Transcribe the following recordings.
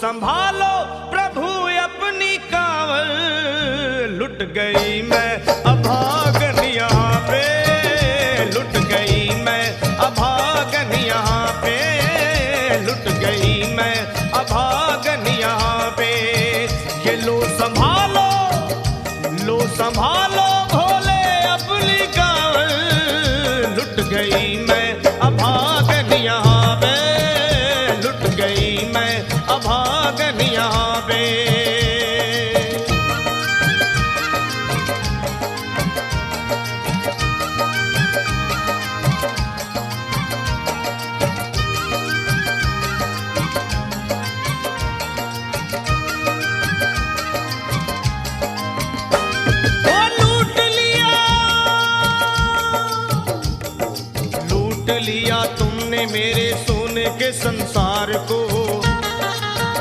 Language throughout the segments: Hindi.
संभालो प्रभु अपनी कांवल, लुट गई मैं अभागन यहाँ पे, लुट गई मैं अभागन यहाँ पे, लुट गई मैं अभागन यहाँ पे। ये लो संभालो भोले अपनी कांवल, लुट गई मैं अभागन यहाँ पे, लुट गई मैं अभागन यहाँ पे। लिया तुमने मेरे सोने के संसार को,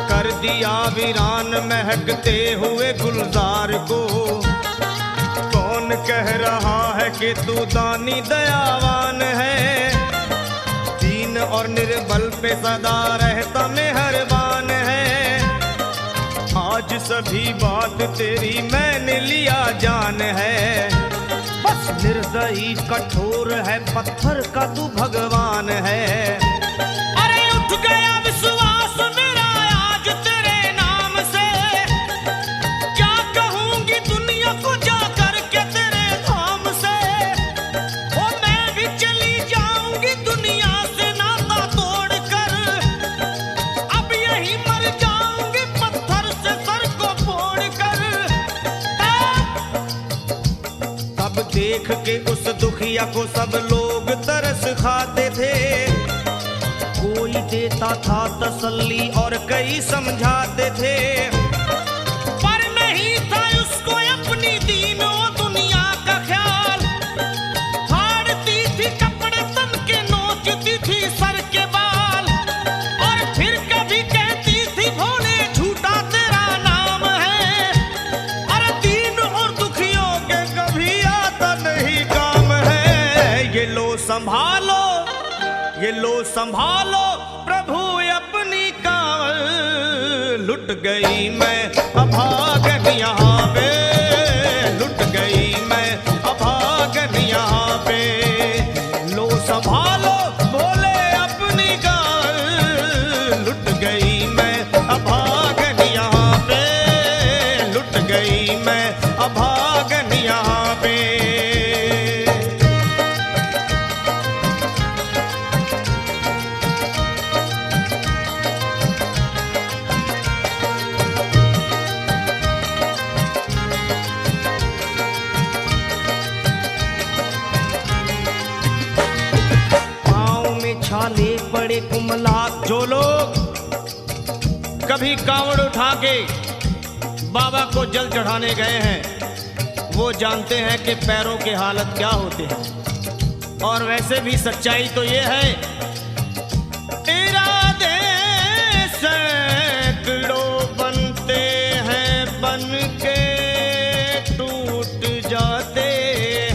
कर दिया वीरान महकते हुए गुलजार को। कौन कह रहा है कि तू दानी दयावान है, दीन और निर्बल पे सदा रहता मेहरबान है। आज सभी बात तेरी मैंने लिया जान है, बस निर्दयी कठोर है पत्थर का तू भगवान है। अरे उठ गया विश्वास मेरा आज तेरे नाम से, क्या कहूंगी दुनिया को जा करके तेरे धाम से। ओ मैं भी चली जाऊंगी दुनिया से नाता तोड़कर, अब यही मर जाऊंगी पत्थर से सर को फोड़कर। तब देख के उस दुखिया को सब लोग तरस खाते थे, कोई देता था तसल्ली और कई समझाते थे, पर नहीं था उसको अपनी दीनों दुनिया का ख्याल। फाड़ती थी कपड़े तन के, नोचती थी सर के बाल, और फिर कभी कहती थी भोले झूठा तेरा नाम है। अरे दीन और दुखियों के कभी आता नहीं काम है। ये लो संभालो प्रभु अपनी कांवल, लुट गई मैं अभागन यहाँ पे, लुट गई मैं अभागन यहाँ पे। लो संभालो भोले अपनी कांवल, लुट गई मैं अभागन यहाँ पे, लुट गई मैं अभागन यहाँ पे। छाले पड़े कुमलाक, जो लोग कभी कांवड़ उठा के बाबा को जल चढ़ाने गए हैं वो जानते हैं कि पैरों के हालत क्या होते हैं। और वैसे भी सच्चाई तो ये है, इरादे सैकड़ों बनते हैं बन के टूट जाते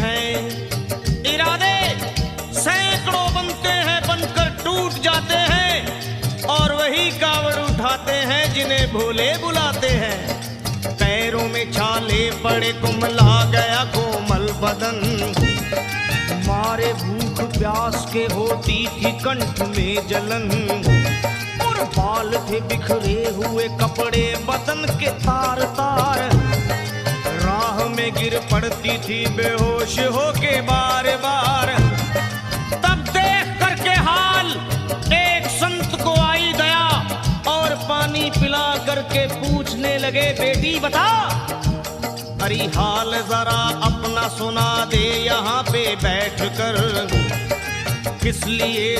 हैं। इरादे सैकड़ों बनते हैं बनकर टूट जाते हैं, और वही कावड़ उठाते हैं जिन्हें भोले बुलाते हैं। पैरों में छाले पड़े कुमला गया कोमल बदन, मारे भूख प्यास के होती थी कंठ में जलन। और बाल थे बिखरे हुए कपड़े बदन के तार तार, राह में गिर पड़ती थी बेहोश होके बार बार। तब देख करके हाल एक संत को आई दया, और पानी पिला करके पूछने लगे बेटी बता, अरे हाल जरा अपना सुना दे यहाँ पे बैठ कर। किस लिए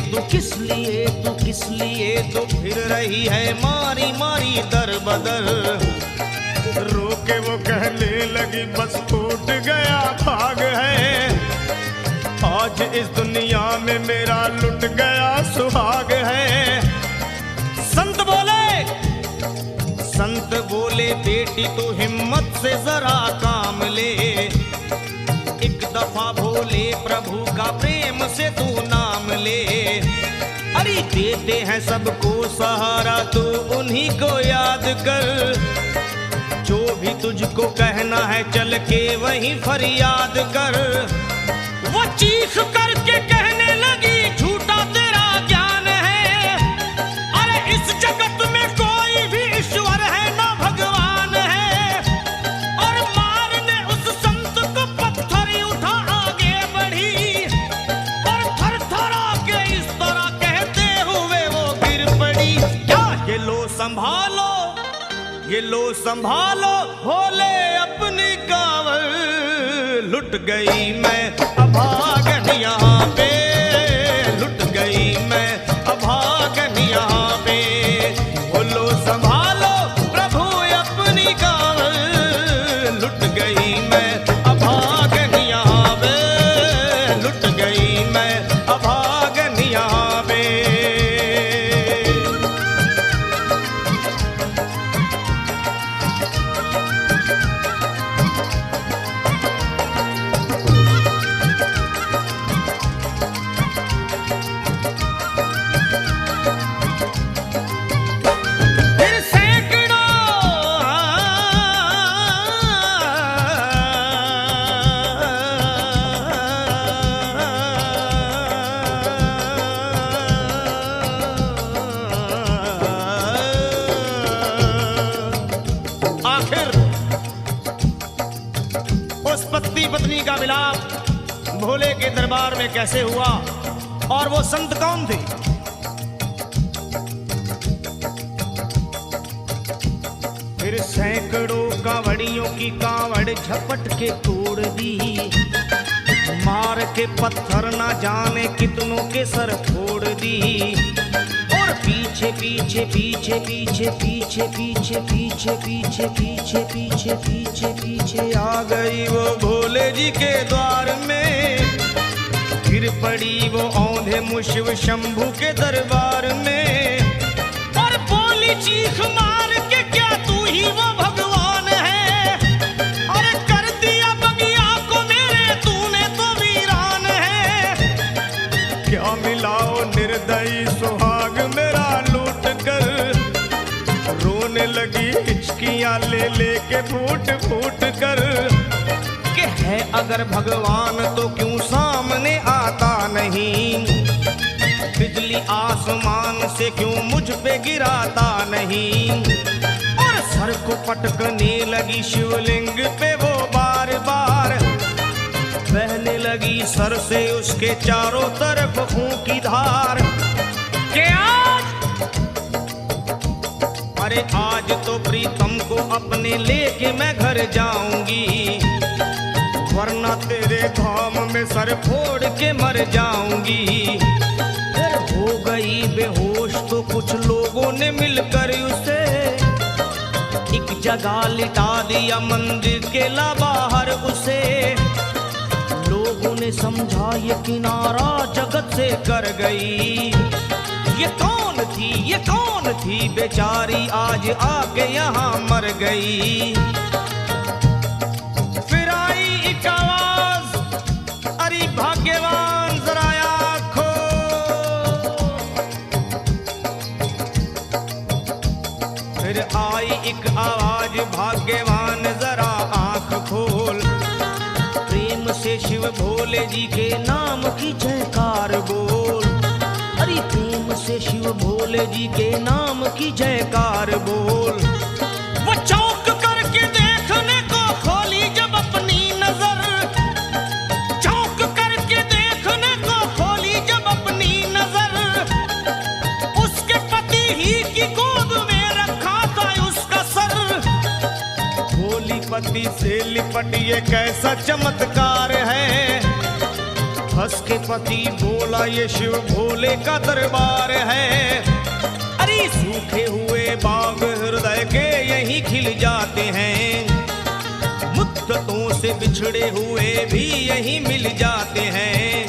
तू फिर रही है मारी मारी दर बदर। रोके वो कहने लगी बस टूट गया भाग है, आज इस दुनिया में मेरा लुट गया सुहाग है। संत बोले बेटी तू हिम्मत से जरा काम ले, एक दफा भोले प्रभु का प्रेम से तू नाम ले। अरे दे देते हैं सबको सहारा, तू उन्हीं को याद कर। जो भी तुझको कहना है चल के वहीं फरियाद कर। वो चीख करके कहने लगी झूठा तेरा ज्ञान है, अरे इस जगत में कोई भी ईश्वर है ना भगवान है। और मारने उस संत को पत्थर ही उठा आगे बढ़ी, और थर थर आके इस तरह कहते हुए वो गिर पड़ी। क्या ये लो संभालो, ये लो संभालो, होले अपनी कांवर, लुट गई मैं अभागन यहाँ पे, लुट गई मैं अभागन यहाँ पे। बोलो संभालो प्रभु अपनी कांवर, लुट गई मैं अभागन यहाँ पे, लुट गई मैं अभागन यहाँ पे। पत्नी का मिलाप भोले के दरबार में कैसे हुआ और वो संत कौन थे? फिर सैकड़ों कांवड़ियों की कांवड़ झपट के तोड़ दी, मार के पत्थर ना जाने कितनों के सर फोड़ दी। और पीछे पीछे पीछे पीछे पीछे पीछे पीछे पीछे पीछे पीछे पीछे पीछे आ गई वो भोले जी के द्वार में। गिर पड़ी वो औंधे मुशिव शंभू के दरबार में, और बोली चीख मार के क्या तू ही वो भगवान है? अरे कर दिया बगिया को मेरे तूने तो वीरान है। क्या मिलाओ निर्दयी सुहाग मेरा लूट कर, रोने लगी हिचकियां ले लेके फूट फूट कर। कि है अगर भगवान तो क्यों सामने आता नहीं, बिजली आसमान से क्यों मुझ पे गिराता नहीं। और सर को पटकने लगी शिवलिंग पे वो बार बार, बहने लगी सर से उसके चारों तरफ खून की धार। के अरे आज तो प्रीतम को अपने लेके मैं घर जाऊंगी, वरना तेरे धाम में सर फोड़ के मर जाऊंगी। फिर हो गई बेहोश तो कुछ लोगों ने मिलकर उसे एक जगह लिटा दिया, मंदिर के ला बाहर उसे। लोगों ने समझा ये किनारा जगत से कर गई। ये कौन थी, ये कौन थी बेचारी आज आके यहाँ मर गई। फिर आई एक आवाज, अरे भाग्यवान जरा आँखो। फिर आई एक आवाज, भाग्यवान जरा आँख खोल। प्रेम से शिव भोले जी के नाम की जयकार बोल। अरे प्रेम से शिव भोले जी के नाम की जयकार बोल। वो चौंक करके देखने को खोली जब अपनी नजर, चौंक करके देखने को खोली जब अपनी नजर। उसके पति ही की गोद में रखा था उसका सर। भोली पति से लिपट ये कैसा चमत्कार है। हंस के पति बोला ये शिव भोले का दरबार है। अरे सूखे हुए बाग हृदय के यहीं खिल जाते हैं, मुद्दतों से बिछड़े हुए भी यहीं मिल जाते हैं।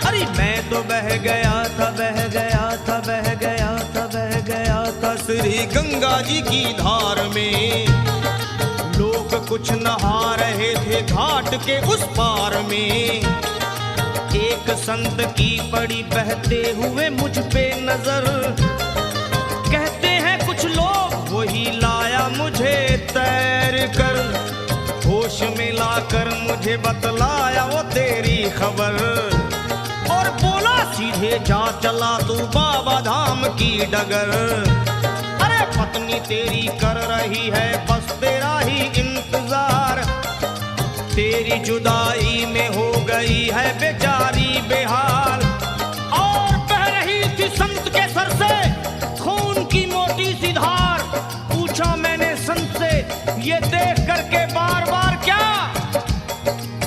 अरे मैं तो बह गया था, बह गया था, बह गया था, बह गया था श्री गंगा जी की धार में। लोग कुछ नहा रहे थे घाट के उस पार में। एक संत की पड़ी बहते हुए मुझ पे नजर, कहते हैं कुछ लोग वही लाया मुझे तैर कर, होश में लाकर मुझे बतलाया वो तेरी खबर, और बोला सीधे जा चला तू बाबा धाम की डगर। अरे पत्नी तेरी कर रही है बस तेरा ही इंतजार, तेरी जुदाई में हो गई है बेचारी बेहाल। और बह रही थी संत के सर से खून की मोटी सी धार, पूछा मैंने संत से ये देख करके बार बार क्या,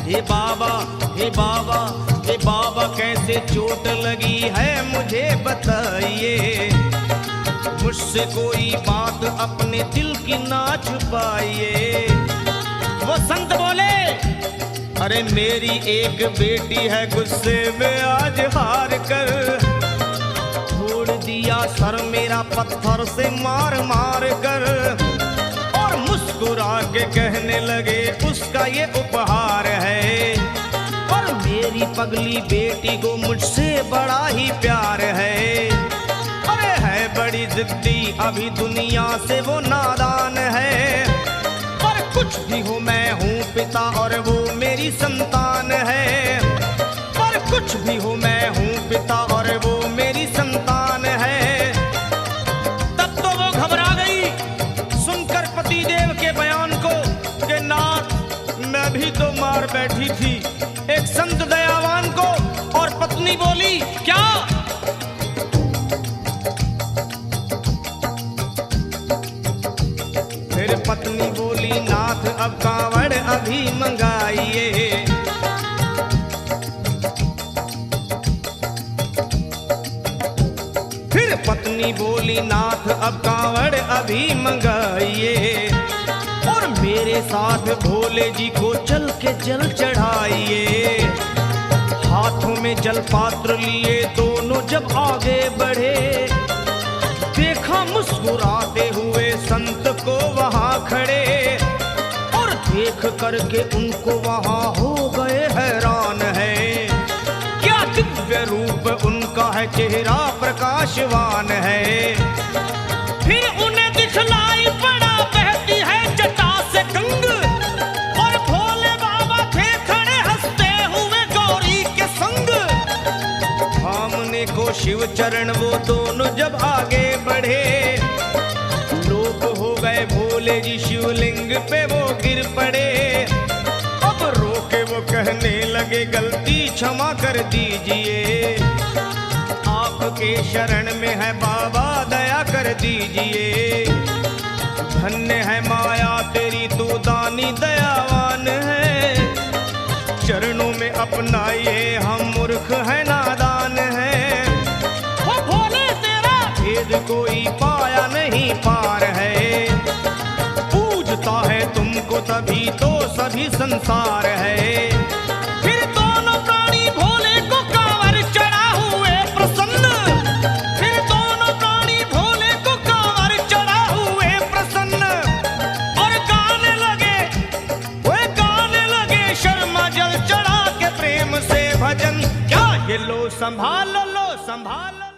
हे बाबा हे बाबा हे बाबा कैसे चोट लगी है मुझे बताइए, मुझसे कोई बात अपने दिल की ना छुपाइए। वो संत बोले अरे मेरी एक बेटी है गुस्से में आज हार कर, फोड़ दिया सर मेरा पत्थर से मार मार कर, और मुस्कुरा के कहने लगे उसका ये उपहार है, और मेरी पगली बेटी को मुझसे बड़ा ही प्यार है। अरे है बड़ी जिद्दी अभी दुनिया से वो नादान है, पर कुछ भी हो मैं हूँ पिता और वो मेरी संतान है, पर कुछ भी हो मैं हूँ पिता और वो मेरी संतान है। तब तो वो घबरा गई सुनकर पतिदेव के बयान को कि नाथ मैं भी तो मार बैठी थी एक संत दयावान को, और पत्नी बोली क्या, फिर पत्नी बोली नाथ अब कांवड़ अभी मंगाइए, फिर पत्नी बोली नाथ अब कांवड़ अभी मंगाइए, और मेरे साथ भोले जी को चल के जल चढ़ाइए। हाथों में जल पात्र लिए दोनों जब आगे बढ़े, देखा मुस्कुराते हुए संत को वहां खड़े, और देख करके उनको वहां हो गए हैरान है, क्या दिव्य रूप उनका है चेहरा प्रकाशवान है। फिर उन्हें दिखलाई पड़ा बहती है जटा से गंग, और भोले बाबा थे खड़े हंसते हुए गौरी के संग, सामने को शिव चरण वो दोनों जब आगे बढ़े, लोग हो गए भोले जी शिवलिंग पे वो गिर पड़े, अब रोके वो कहने लगे गलती क्षमा कर दीजिए, आपके शरण में है बाबा दया कर दीजिए, धन्य है माया तेरी तू दानी दयावान है, चरणों में अपनाइए हम मूर्ख है नादान है, वो भोले तेरा भेद कोई पाया नहीं पार है, पूजता है तुमको तभी तो सभी संसार है। फिर दोनों प्राणी भोले को कांवर चढ़ा हुए प्रसन्न, फिर दोनों प्राणी भोले को कांवर चढ़ा हुए प्रसन्न, और गाने लगे शर्मा जल चढ़ा के प्रेम से भजन, क्या ये लो संभाल लो संभाल लो।